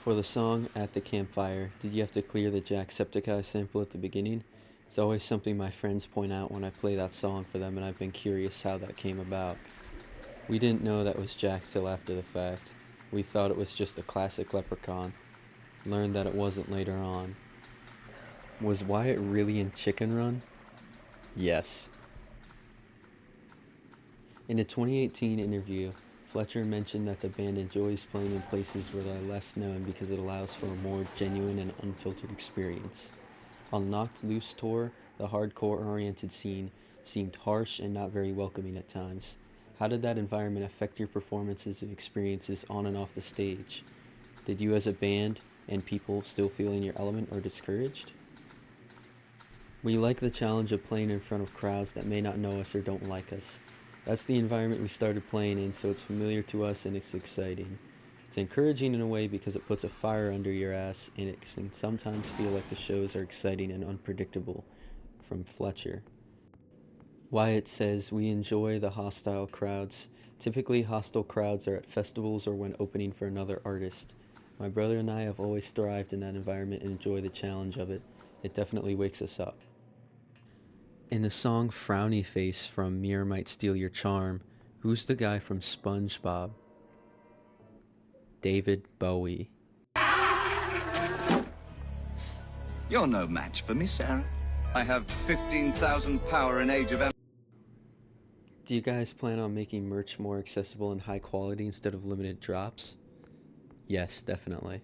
For the song At the Campfire, did you have to clear the Jacksepticeye sample at the beginning? It's always something my friends point out when I play that song for them, and I've been curious how that came about. We didn't know that was Jack till after the fact. We thought it was just a classic leprechaun. Learned that it wasn't later on. Was Wyatt really in Chicken Run? Yes. In a 2018 interview, Fletcher mentioned that the band enjoys playing in places where they're less known because it allows for a more genuine and unfiltered experience. On Knocked Loose tour, the hardcore-oriented scene seemed harsh and not very welcoming at times. How did that environment affect your performances and experiences on and off the stage? Did you as a band and people still feel in your element or discouraged? We like the challenge of playing in front of crowds that may not know us or don't like us. That's the environment we started playing in, so it's familiar to us and it's exciting. It's encouraging in a way because it puts a fire under your ass, and it can sometimes feel like the shows are exciting and unpredictable. From Fletcher. Wyatt says, we enjoy the hostile crowds. Typically, hostile crowds are at festivals or when opening for another artist. My brother and I have always thrived in that environment and enjoy the challenge of it. It definitely wakes us up. In the song Frowny Face from Mirror Might Steal Your Charm, who's the guy from SpongeBob? David Bowie. You're no match for me, Sarah. I have 15,000 power in Age of Do you guys plan on making merch more accessible and high quality instead of limited drops? Yes, definitely.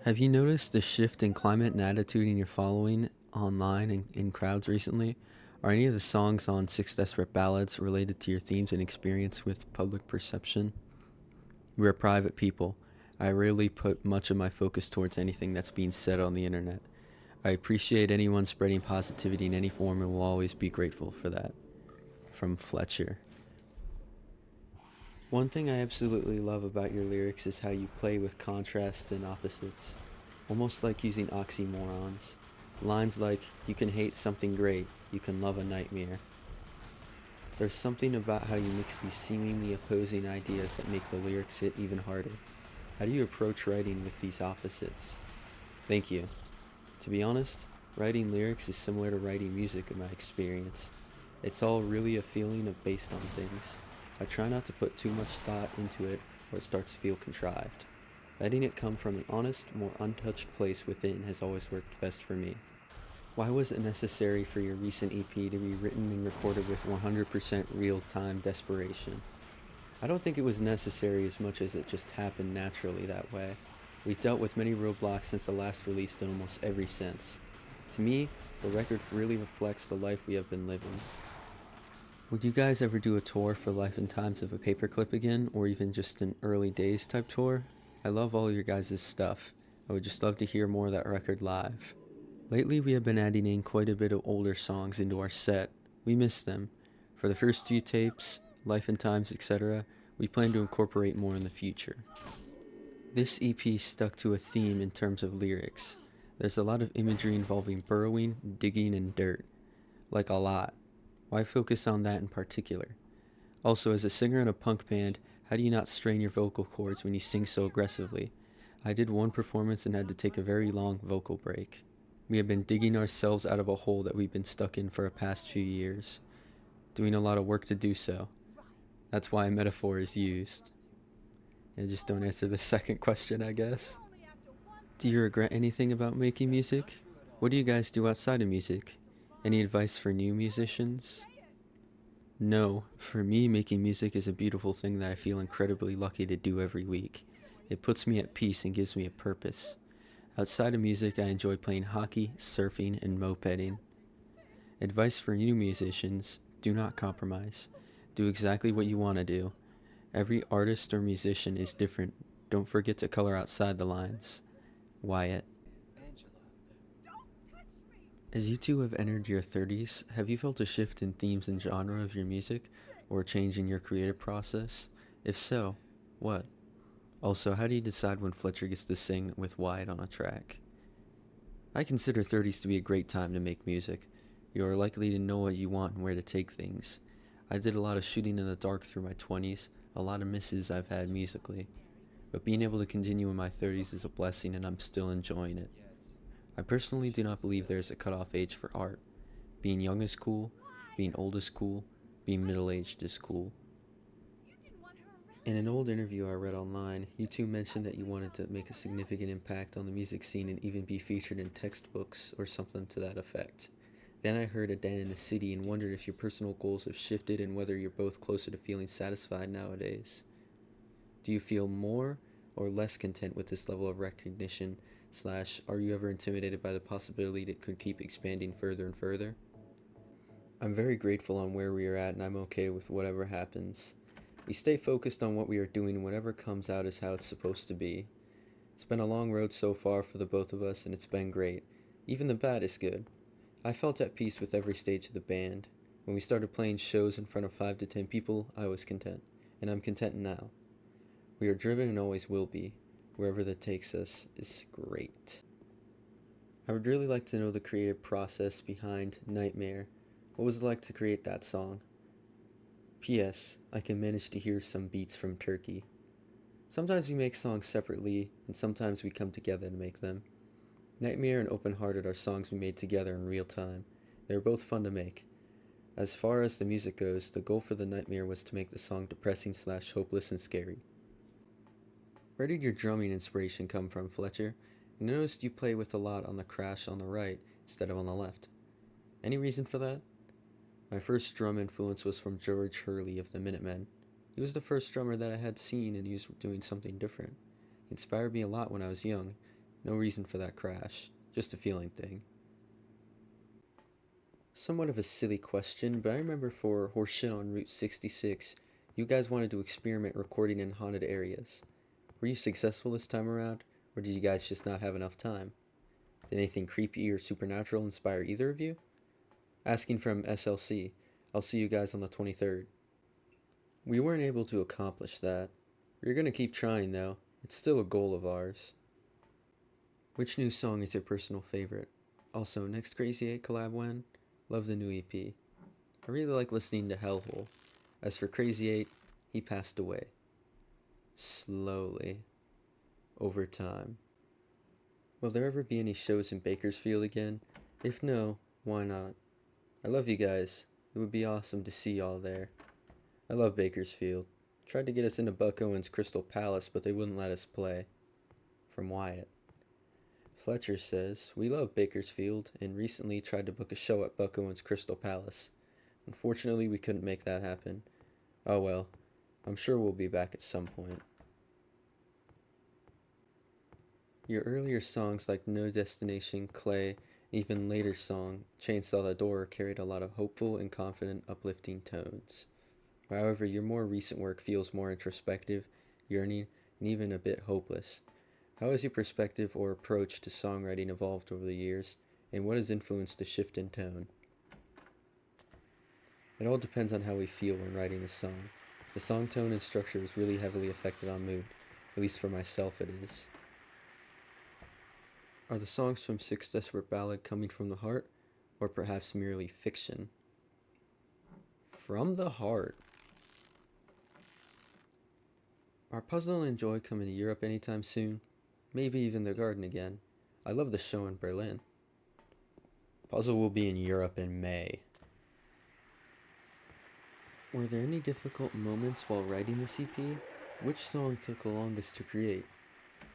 Have you noticed the shift in climate and attitude in your following online and in crowds recently? Are any of the songs on Six Desperate Ballads related to your themes and experience with public perception? We're private people. I rarely put much of my focus towards anything that's being said on the internet. I appreciate anyone spreading positivity in any form and will always be grateful for that. From Fletcher. One thing I absolutely love about your lyrics is how you play with contrasts and opposites, almost like using oxymorons. Lines like, you can hate something great, you can love a nightmare. There's something about how you mix these seemingly opposing ideas that make the lyrics hit even harder. How do you approach writing with these opposites? Thank you. To be honest, writing lyrics is similar to writing music in my experience. It's all really a feeling of based on things. I try not to put too much thought into it or it starts to feel contrived. Letting it come from an honest, more untouched place within has always worked best for me. Why was it necessary for your recent EP to be written and recorded with 100% real-time desperation? I don't think it was necessary as much as it just happened naturally that way. We've dealt with many roadblocks since the last release in almost every sense. To me, the record really reflects the life we have been living. Would you guys ever do a tour for Life and Times of a Paperclip again, or even just an early days type tour? I love all your guys' stuff. I would just love to hear more of that record live. Lately we have been adding in quite a bit of older songs into our set. We miss them. For the first few tapes, Life and Times, etc., we plan to incorporate more in the future. This EP stuck to a theme in terms of lyrics. There's a lot of imagery involving burrowing, digging, and dirt. Like a lot. Why focus on that in particular? Also, as a singer in a punk band, how do you not strain your vocal cords when you sing so aggressively? I did one performance and had to take a very long vocal break. We have been digging ourselves out of a hole that we've been stuck in for the past few years. Doing a lot of work to do so. That's why a metaphor is used. And just don't answer the second question, I guess. Do you regret anything about making music? What do you guys do outside of music? Any advice for new musicians? No, for me, making music is a beautiful thing that I feel incredibly lucky to do every week. It puts me at peace and gives me a purpose. Outside of music, I enjoy playing hockey, surfing, and mopeding. Advice for new musicians, do not compromise. Do exactly what you want to do. Every artist or musician is different. Don't forget to color outside the lines. Wyatt. As you two have entered your 30s, have you felt a shift in themes and genre of your music, or a change in your creative process? If so, what? Also, how do you decide when Fletcher gets to sing with Wyatt on a track? I consider 30s to be a great time to make music. You are likely to know what you want and where to take things. I did a lot of shooting in the dark through my 20s, a lot of misses I've had musically. but being able to continue in my 30s is a blessing and I'm still enjoying it. I personally do not believe there is a cutoff age for art. Being young is cool, being old is cool, being middle-aged is cool. In an old interview I read online, you two mentioned that you wanted to make a significant impact on the music scene and even be featured in textbooks or something to that effect. Then I heard A Den in the City and wondered if your personal goals have shifted and whether you're both closer to feeling satisfied nowadays. Do you feel more or less content with this level of recognition, / are you ever intimidated by the possibility that it could keep expanding further and further? I'm very grateful on where we are at and I'm okay with whatever happens. We stay focused on what we are doing and whatever comes out is how it's supposed to be. It's been a long road so far for the both of us and it's been great. Even the bad is good. I felt at peace with every stage of the band. When we started playing shows in front of 5 to 10 people, I was content. And I'm content now. We are driven and always will be. Wherever that takes us is great. I would really like to know the creative process behind Nightmare. What was it like to create that song? P.S. I can manage to hear some beats from Turkey. Sometimes we make songs separately, and sometimes we come together to make them. Nightmare and Open Hearted are songs we made together in real time. They were both fun to make. As far as the music goes, the goal for the Nightmare was to make the song depressing / hopeless and scary. Where did your drumming inspiration come from, Fletcher? I noticed you play with a lot on the crash on the right instead of on the left. Any reason for that? My first drum influence was from George Hurley of the Minutemen. He was the first drummer that I had seen and he was doing something different. He inspired me a lot when I was young. No reason for that crash, just a feeling thing. Somewhat of a silly question, but I remember for Horseshit on Route 66, you guys wanted to experiment recording in haunted areas. Were you successful this time around, or did you guys just not have enough time? Did anything creepy or supernatural inspire either of you? Asking from SLC. I'll see you guys on the 23rd. We weren't able to accomplish that. We're gonna keep trying though. It's still a goal of ours. Which new song is your personal favorite? Also, next Crazy 8 collab when? Love the new EP. I really like listening to Hellhole. As for Crazy 8, he passed away. Slowly. Over time. Will there ever be any shows in Bakersfield again? If no, why not? I love you guys. It would be awesome to see y'all there. I love Bakersfield. Tried to get us into Buck Owens' Crystal Palace, but they wouldn't let us play. From Wyatt. Fletcher says, we love Bakersfield, and recently tried to book a show at Buck Owens' Crystal Palace. Unfortunately, we couldn't make that happen. Oh well, I'm sure we'll be back at some point. Your earlier songs like No Destination, Clay, even later song, Chainsaw the Door, carried a lot of hopeful and confident, uplifting tones. However, your more recent work feels more introspective, yearning, and even a bit hopeless. How has your perspective or approach to songwriting evolved over the years, and what has influenced the shift in tone? It all depends on how we feel when writing a song. The song tone and structure is really heavily affected on mood, at least for myself it is. Are the songs from Six Desperate Ballad coming from the heart, or perhaps merely fiction? From the heart. Are Puzzle and Joy coming to Europe anytime soon? Maybe even the Garden again. I love the show in Berlin. Puzzle will be in Europe in May. Were there any difficult moments while writing this EP? Which song took the longest to create?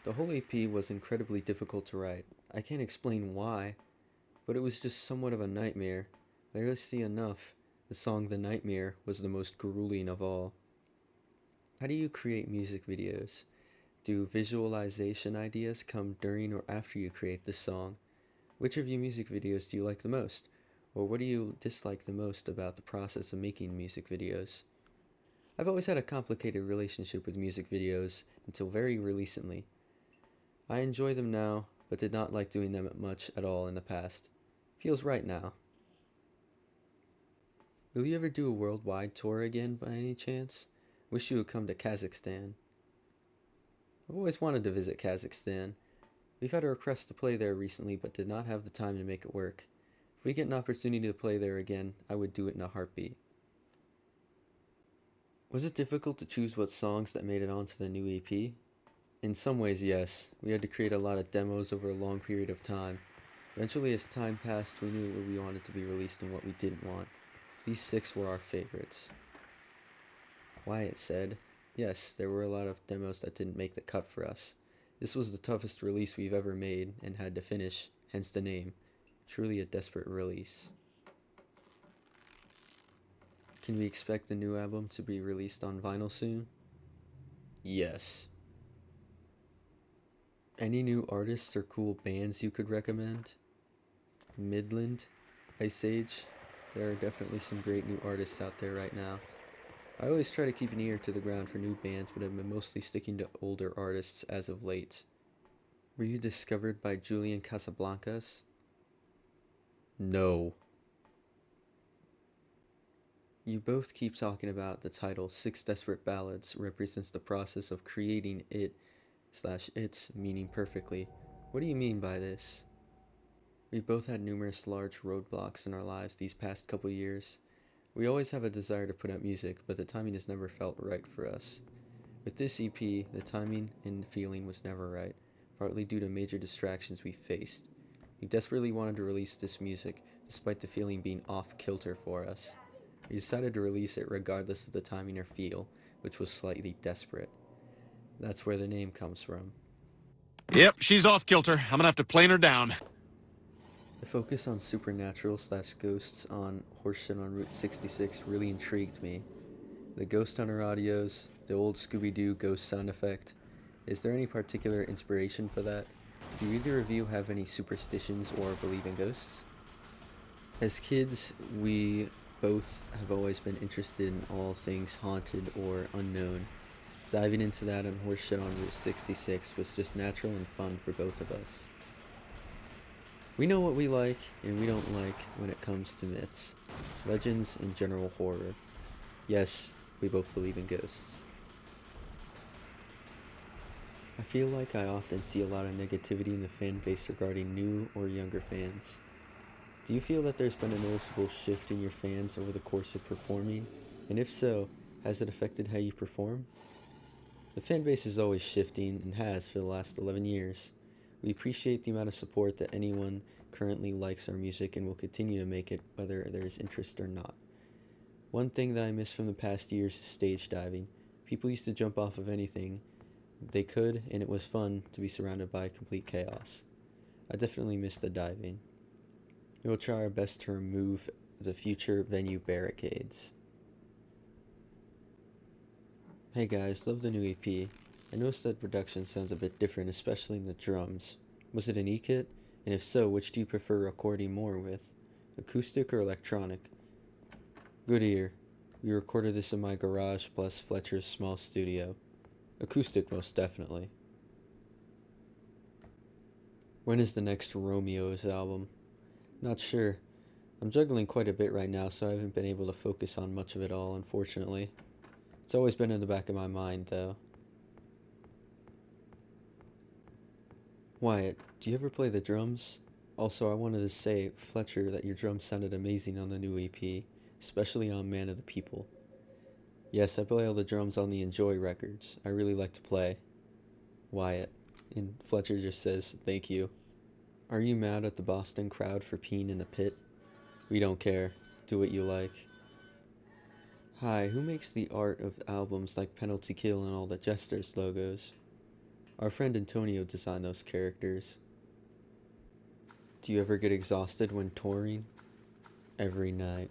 The whole EP was incredibly difficult to write. I can't explain why, but it was just somewhat of a nightmare. Hilariously enough, the song The Nightmare was the most grueling of all. How do you create music videos? Do visualization ideas come during or after you create the song? Which of your music videos do you like the most? Or what do you dislike the most about the process of making music videos? I've always had a complicated relationship with music videos until very recently. I enjoy them now, but did not like doing them much at all in the past. Feels right now. Will you ever do a worldwide tour again by any chance? Wish you would come to Kazakhstan. I've always wanted to visit Kazakhstan. We've had a request to play there recently, but did not have the time to make it work. If we get an opportunity to play there again, I would do it in a heartbeat. Was it difficult to choose what songs that made it onto the new EP? In some ways, yes. We had to create a lot of demos over a long period of time. Eventually, as time passed, we knew what we wanted to be released and what we didn't want. These 6 were our favorites. Wyatt said, yes, there were a lot of demos that didn't make the cut for us. This was the toughest release we've ever made and had to finish, hence the name. Truly a desperate release. Can we expect the new album to be released on vinyl soon? Yes. Any new artists or cool bands you could recommend? Midland, Ice Age, there are definitely some great new artists out there right now. I always try to keep an ear to the ground for new bands, but have been mostly sticking to older artists as of late. Were you discovered by Julian Casablancas? No. You both keep talking about the title 6 Desperate Ballads represents the process of creating it/its meaning perfectly. What do you mean by this? We both had numerous large roadblocks in our lives these past couple years. We always have a desire to put out music, but the timing has never felt right for us. With this EP, the timing and feeling was never right, partly due to major distractions we faced. We desperately wanted to release this music, despite the feeling being off-kilter for us. We decided to release it regardless of the timing or feel, which was slightly desperate. That's where the name comes from. Yep, she's off kilter. I'm gonna have to plane her down. The focus on supernatural/ghosts on Horseshit on Route 66 really intrigued me. The ghost hunter audios, the old Scooby-Doo ghost sound effect. Is there any particular inspiration for that? Do either of you have any superstitions or believe in ghosts? As kids, we both have always been interested in all things haunted or unknown. Diving into that on Horseshit on Route 66 was just natural and fun for both of us. We know what we like and we don't like when it comes to myths, legends, and general horror. Yes, we both believe in ghosts. I feel like I often see a lot of negativity in the fan base regarding new or younger fans. Do you feel that there's been a noticeable shift in your fans over the course of performing? And if so, has it affected how you perform? The fan base is always shifting and has for the last 11 years. We appreciate the amount of support that anyone currently likes our music and will continue to make it whether there's interest or not. One thing that I miss from the past years is stage diving. People used to jump off of anything they could, and it was fun to be surrounded by complete chaos. I definitely miss the diving. We will try our best to remove the future venue barricades. Hey guys, love the new EP. I noticed that production sounds a bit different, especially in the drums. Was it an E-kit? And if so, which do you prefer recording more with? Acoustic or electronic? Good ear. We recorded this in my garage plus Fletcher's small studio. Acoustic most definitely. When is the next Romeo's album? Not sure. I'm juggling quite a bit right now, so I haven't been able to focus on much of it all, unfortunately. It's always been in the back of my mind, though. Wyatt, do you ever play the drums? Also, I wanted to say, Fletcher, that your drums sounded amazing on the new EP, especially on Man of the People. Yes, I play all the drums on the Enjoy records. I really like to play. Wyatt. And Fletcher just says, thank you. Are you mad at the Boston crowd for peeing in the pit? We don't care. Do what you like. Hi, who makes the art of albums like Penalty Kill and all the Jesters logos? Our friend Antonio designed those characters. Do you ever get exhausted when touring? Every night.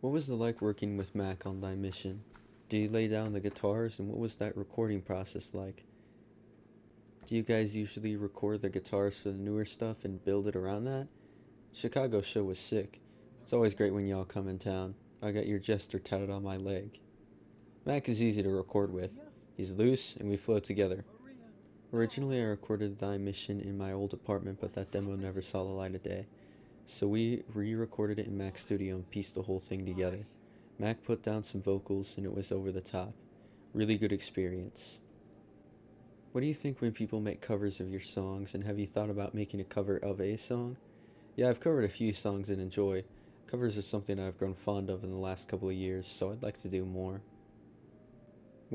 What was it like working with Mac on Thy Mission? Did you lay down the guitars, and what was that recording process like? Do you guys usually record the guitars for the newer stuff and build it around that? Chicago show was sick. It's always great when y'all come in town. I got your Jester tatted on my leg. Mac is easy to record with. He's loose, and we flow together. Originally, I recorded Thy Mission in my old apartment, but that demo never saw the light of day. So we re-recorded it in Mac's studio and pieced the whole thing together. Mac put down some vocals, and it was over the top. Really good experience. What do you think when people make covers of your songs, and have you thought about making a cover of a song? Yeah, I've covered a few songs and enjoy. Covers are something I've grown fond of in the last couple of years, so I'd like to do more.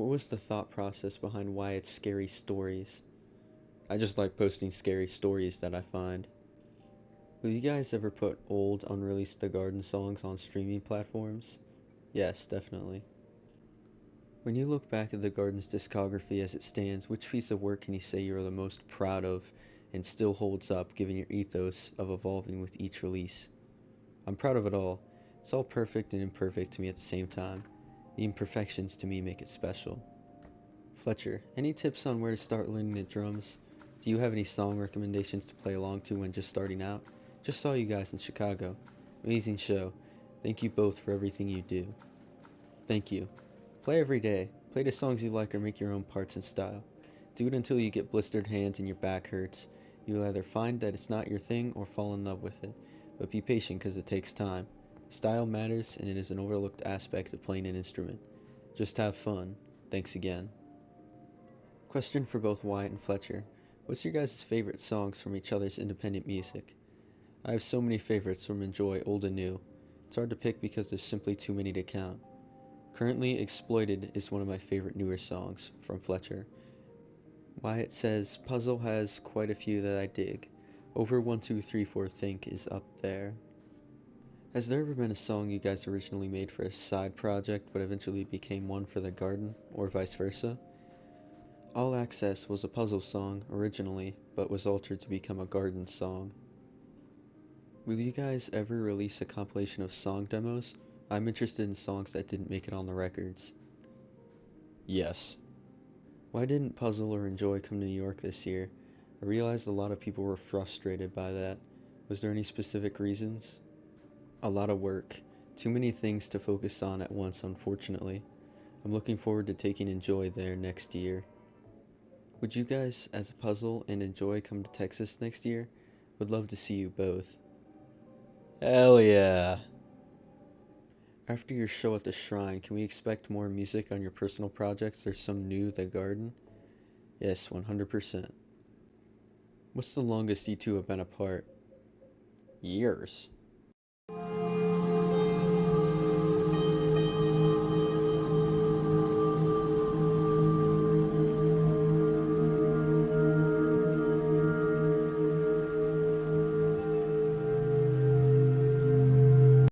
What was the thought process behind Wyatt's scary stories? I just like posting scary stories that I find. Will you guys ever put old, unreleased The Garden songs on streaming platforms? Yes, definitely. When you look back at The Garden's discography as it stands, which piece of work can you say you are the most proud of and still holds up given your ethos of evolving with each release? I'm proud of it all. It's all perfect and imperfect to me at the same time. The imperfections to me make it special. Fletcher, any tips on where to start learning the drums? Do you have any song recommendations to play along to when just starting out? Just saw you guys in Chicago. Amazing show. Thank you both for everything you do. Thank you. Play every day. Play the songs you like or make your own parts and style. Do it until you get blistered hands and your back hurts. You will either find that it's not your thing or fall in love with it. But be patient because it takes time. Style matters and it is an overlooked aspect of playing an instrument. Just have fun. Thanks again. Question for both Wyatt and Fletcher. What's your guys' favorite songs from each other's independent music? I have so many favorites from Enjoy, old and new. It's hard to pick because there's simply too many to count. Currently, Exploited is one of my favorite newer songs, from Fletcher. Wyatt says, Puzzle has quite a few that I dig. Over 1, 2, 3, 4 Think is up there. Has there ever been a song you guys originally made for a side project but eventually became one for the garden, or vice versa? All Access was a puzzle song originally, but was altered to become a garden song. Will you guys ever release a compilation of song demos? I'm interested in songs that didn't make it on the records. Yes. Why didn't Puzzle or Enjoy come to New York this year? I realized a lot of people were frustrated by that. Was there any specific reasons? A lot of work. Too many things to focus on at once, unfortunately. I'm looking forward to taking Enjoy there next year. Would you guys, as a Puzzle and Enjoy, come to Texas next year? Would love to see you both. Hell yeah! After your show at the Shrine, can we expect more music on your personal projects? There's some new The Garden? Yes, 100%. What's the longest you two have been apart? Years.